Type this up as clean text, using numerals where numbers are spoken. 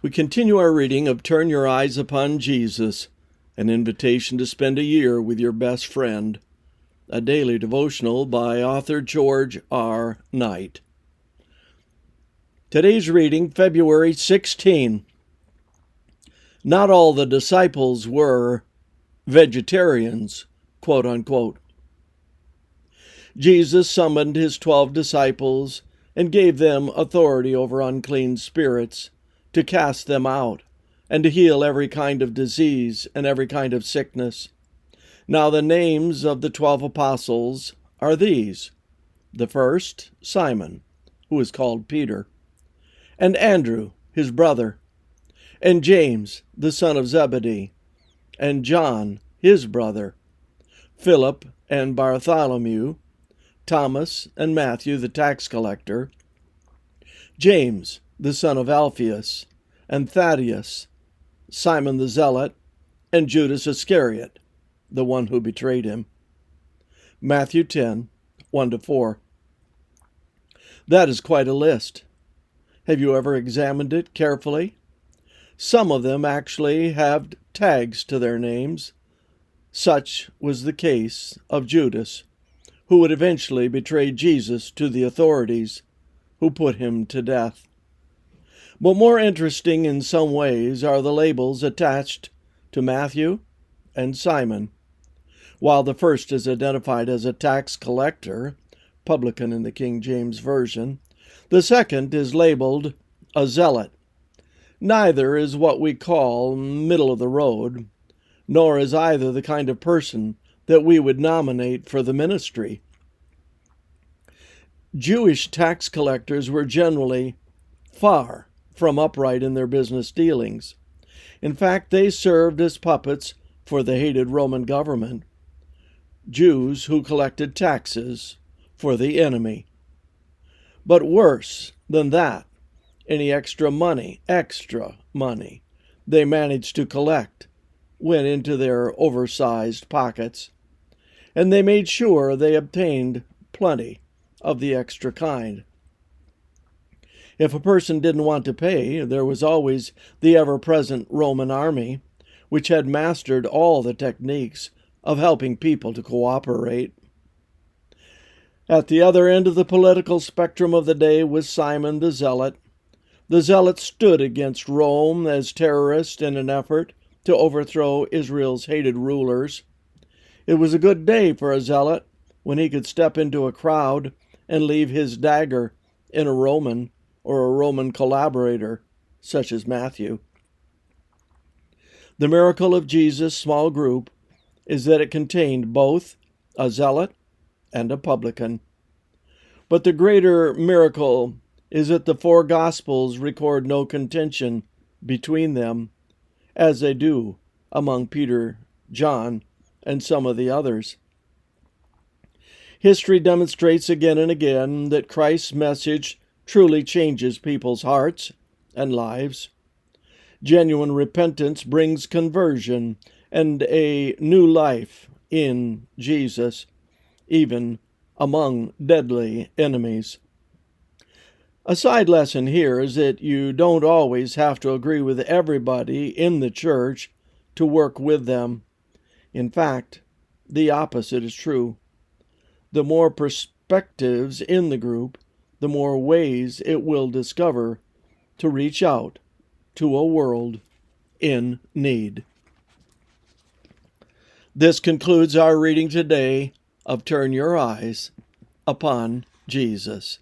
We continue our reading of Turn Your Eyes Upon Jesus, an invitation to spend a year with your best friend, a daily devotional by author George R. Knight. Today's reading, February 16. Not all the disciples were vegetarians, quote unquote. Jesus summoned his 12 disciples and gave them authority over unclean spirits, to cast them out, and to heal every kind of disease and every kind of sickness. Now the names of the 12 apostles are these: the first, Simon, who is called Peter, and Andrew, his brother, and James, the son of Zebedee, and John, his brother, Philip and Bartholomew, Thomas and Matthew the tax collector, James, the son of Alphaeus, and Thaddeus, Simon the Zealot, and Judas Iscariot, the one who betrayed him. Matthew 10, 1-4. That is quite a list. Have you ever examined it carefully? Some of them actually have tags to their names. Such was the case of Judas, who would eventually betray Jesus to the authorities, who put him to death. But more interesting in some ways are the labels attached to Matthew and Simon. While the first is identified as a tax collector, publican in the King James Version, the second is labeled a zealot. Neither is what we call middle of the road, nor is either the kind of person that we would nominate for the ministry. Jewish tax collectors were generally far from upright in their business dealings. In fact, they served as puppets for the hated Roman government, Jews who collected taxes for the enemy. But worse than that, any extra money they managed to collect went into their oversized pockets, and they made sure they obtained plenty of the extra kind. If a person didn't want to pay, there was always the ever-present Roman army, which had mastered all the techniques of helping people to cooperate. At the other end of the political spectrum of the day was Simon the Zealot. The Zealot stood against Rome as terrorist in an effort to overthrow Israel's hated rulers. It was a good day for a zealot when he could step into a crowd and leave his dagger in a Roman or a Roman collaborator, such as Matthew. The miracle of Jesus' small group is that it contained both a zealot and a publican. But the greater miracle is that the 4 Gospels record no contention between them, as they do among Peter, John, and some of the others. History demonstrates again and again that Christ's message truly changes people's hearts and lives. Genuine repentance brings conversion and a new life in Jesus, even among deadly enemies. A side lesson here is that you don't always have to agree with everybody in the church to work with them. In fact, the opposite is true. The more perspectives in the group, the more ways it will discover to reach out to a world in need. This concludes our reading today of Turn Your Eyes Upon Jesus.